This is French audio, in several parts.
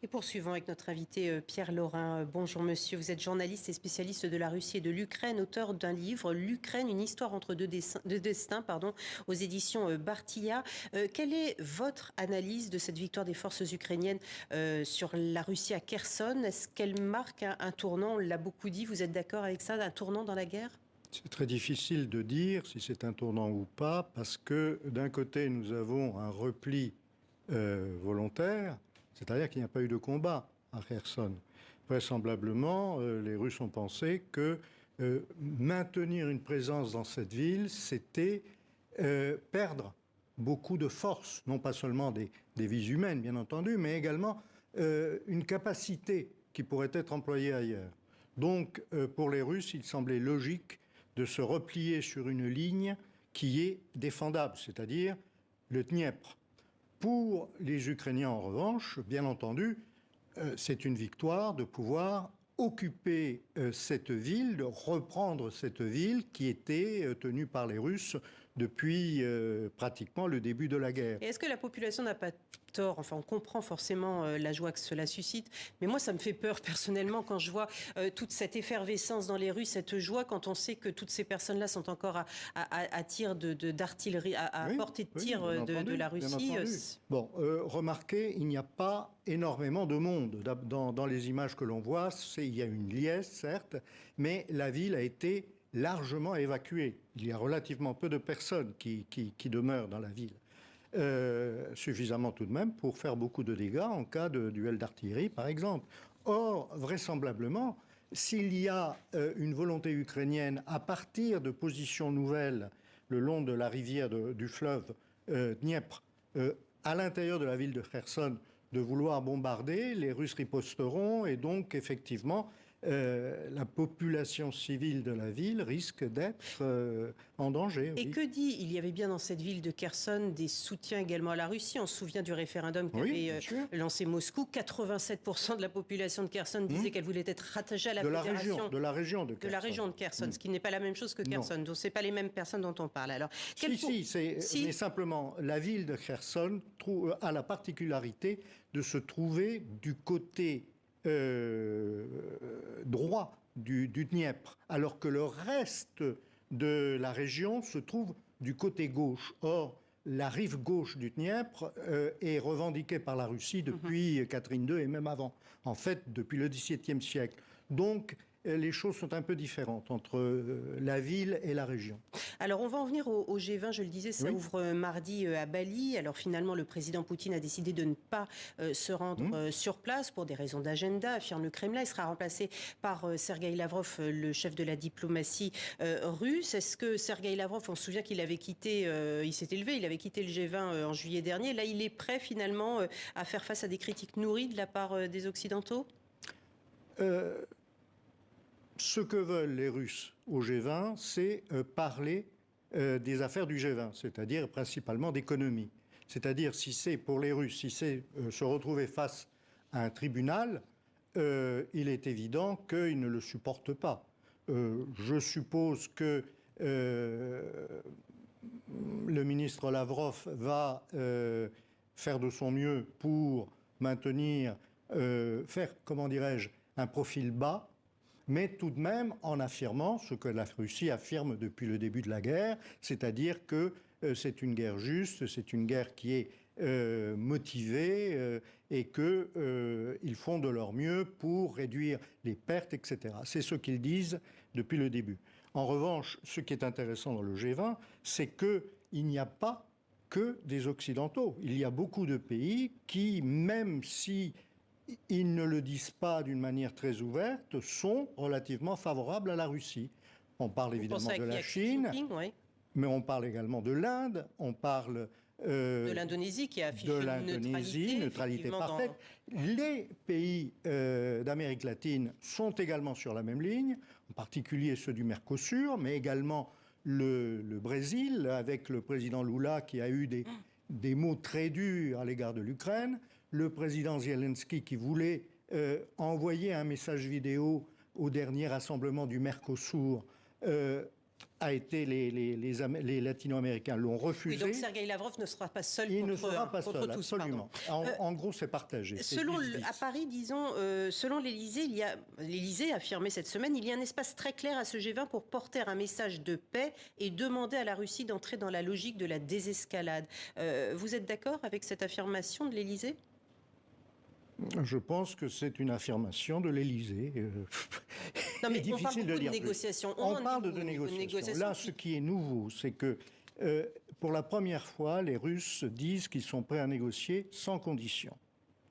Et poursuivons avec notre invité Pierre Laurin. Bonjour monsieur, vous êtes journaliste et spécialiste de la Russie et de l'Ukraine, auteur d'un livre, L'Ukraine, une histoire entre deux destins, aux éditions Bartilla. Quelle est votre analyse de cette victoire des forces ukrainiennes sur la Russie à Kherson? Est-ce qu'elle marque un tournant? On l'a beaucoup dit, vous êtes d'accord avec ça, un tournant dans la guerre? C'est très difficile de dire si c'est un tournant ou pas, parce que d'un côté, nous avons un repli volontaire, c'est-à-dire qu'il n'y a pas eu de combat à Kherson. Vraisemblablement, les Russes ont pensé que maintenir une présence dans cette ville, c'était perdre beaucoup de force, non pas seulement des vies humaines, bien entendu, mais également une capacité qui pourrait être employée ailleurs. Donc, pour les Russes, il semblait logique de se replier sur une ligne qui est défendable, c'est-à-dire le Dniepr. Pour les Ukrainiens, en revanche, bien entendu, c'est une victoire de pouvoir occuper cette ville, de reprendre cette ville qui était tenue par les Russes depuis pratiquement le début de la guerre. Et est-ce que la population n'a pas tort? Enfin, on comprend forcément la joie que cela suscite, mais moi, ça me fait peur personnellement quand je vois toute cette effervescence dans les rues, cette joie, quand on sait que toutes ces personnes-là sont encore à tir d'artillerie, à Oui, portée de oui, tir de la Russie. Bon, remarquez, il n'y a pas énormément de monde. Dans les images que l'on voit, il y a une liesse, certes, mais la ville a été largement évacuée. Il y a relativement peu de personnes qui demeurent dans la ville. Suffisamment tout de même pour faire beaucoup de dégâts en cas de duel d'artillerie, par exemple. Or, vraisemblablement, s'il y a une volonté ukrainienne à partir de positions nouvelles le long de la rivière du fleuve Dniepr, à l'intérieur de la ville de Kherson, de vouloir bombarder, les Russes riposteront et donc effectivement la population civile de la ville risque d'être en danger. Et oui. que dit, il y avait bien dans cette ville de Kherson des soutiens également à la Russie. On se souvient du référendum qu'avait lancé Moscou. 87% de la population de Kherson disait qu'elle voulait être rattachée à la fédération. De la région de Kherson. De la région de Kherson, ce qui n'est pas la même chose que Kherson. Donc ce n'est pas les mêmes personnes dont on parle. Alors, mais simplement, la ville de Kherson a la particularité de se trouver du côté droit du Dniepr, alors que le reste de la région se trouve du côté gauche. Or, la rive gauche du Dniepr est revendiquée par la Russie depuis Catherine II et même avant, en fait depuis le XVIIe siècle. Donc, les choses sont un peu différentes entre la ville et la région. Alors, on va en venir au G20, je le disais, ça ouvre mardi à Bali. Alors, finalement, le président Poutine a décidé de ne pas se rendre sur place pour des raisons d'agenda, affirme le Kremlin. Il sera remplacé par Sergueï Lavrov, le chef de la diplomatie russe. Est-ce que Sergueï Lavrov, on se souvient qu'il avait quitté, il s'est élevé, il avait quitté le G20 en juillet dernier. Là, il est prêt finalement à faire face à des critiques nourries de la part des Occidentaux? Ce que veulent les Russes au G20, c'est parler des affaires du G20, c'est-à-dire principalement d'économie. C'est-à-dire, si c'est pour les Russes, si c'est se retrouver face à un tribunal, il est évident qu'ils ne le supportent pas. Je suppose que le ministre Lavrov va faire de son mieux pour maintenir, faire, comment dirais-je, un profil bas, mais tout de même en affirmant ce que la Russie affirme depuis le début de la guerre, c'est-à-dire que c'est une guerre juste, c'est une guerre qui est motivée et qu'ils font de leur mieux pour réduire les pertes, etc. C'est ce qu'ils disent depuis le début. En revanche, ce qui est intéressant dans le G20, c'est qu'il n'y a pas que des Occidentaux. Il y a beaucoup de pays qui, même si ils ne le disent pas d'une manière très ouverte, sont relativement favorables à la Russie. On parle évidemment de la Chine, mais on parle également de l'Inde, on parle de l'Indonésie qui a affiché une neutralité parfaite. Les pays d'Amérique latine sont également sur la même ligne, en particulier ceux du Mercosur, mais également le Brésil, avec le président Lula qui a eu des mots très durs à l'égard de l'Ukraine, le président Zelensky qui voulait envoyer un message vidéo au dernier rassemblement du Mercosur a été les Latino-Américains l'ont refusé. Oui, donc Sergueï Lavrov ne sera pas seul Il contre, ne sera pas seul, tous. absolument. En gros, c'est partagé. À Paris, disons, selon l'Élysée, l'Élysée a affirmé cette semaine, il y a un espace très clair à ce G20 pour porter un message de paix et demander à la Russie d'entrer dans la logique de la désescalade. Vous êtes d'accord avec cette affirmation de l'Élysée ? Je pense que c'est une affirmation de l'Élysée. Non, mais on parle beaucoup de négociations. On parle de négociations. Là, ce qui est nouveau, c'est que pour la première fois, les Russes disent qu'ils sont prêts à négocier sans condition.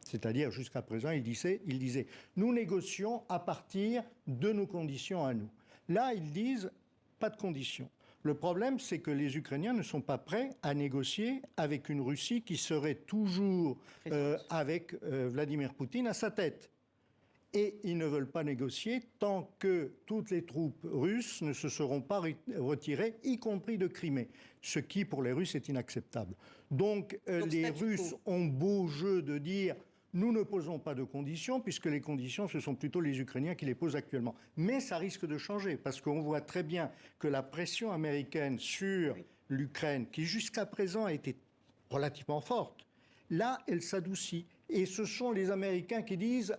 C'est-à-dire, jusqu'à présent, ils disaient nous négocions à partir de nos conditions à nous. Là, ils disent pas de conditions. Le problème, c'est que les Ukrainiens ne sont pas prêts à négocier avec une Russie qui serait toujours avec Vladimir Poutine à sa tête. Et ils ne veulent pas négocier tant que toutes les troupes russes ne se seront pas retirées, y compris de Crimée, ce qui, pour les Russes, est inacceptable. Donc les Russes ont beau jeu de dire nous ne posons pas de conditions, puisque les conditions, ce sont plutôt les Ukrainiens qui les posent actuellement. Mais ça risque de changer, parce qu'on voit très bien que la pression américaine sur l'Ukraine, qui jusqu'à présent a été relativement forte, là, elle s'adoucit. Et ce sont les Américains qui disent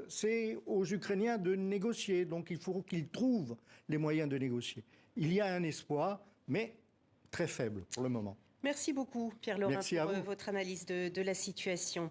c'est aux Ukrainiens de négocier, donc il faut qu'ils trouvent les moyens de négocier. Il y a un espoir, mais très faible pour le moment. Merci beaucoup, Pierre Laurin, pour votre analyse de la situation.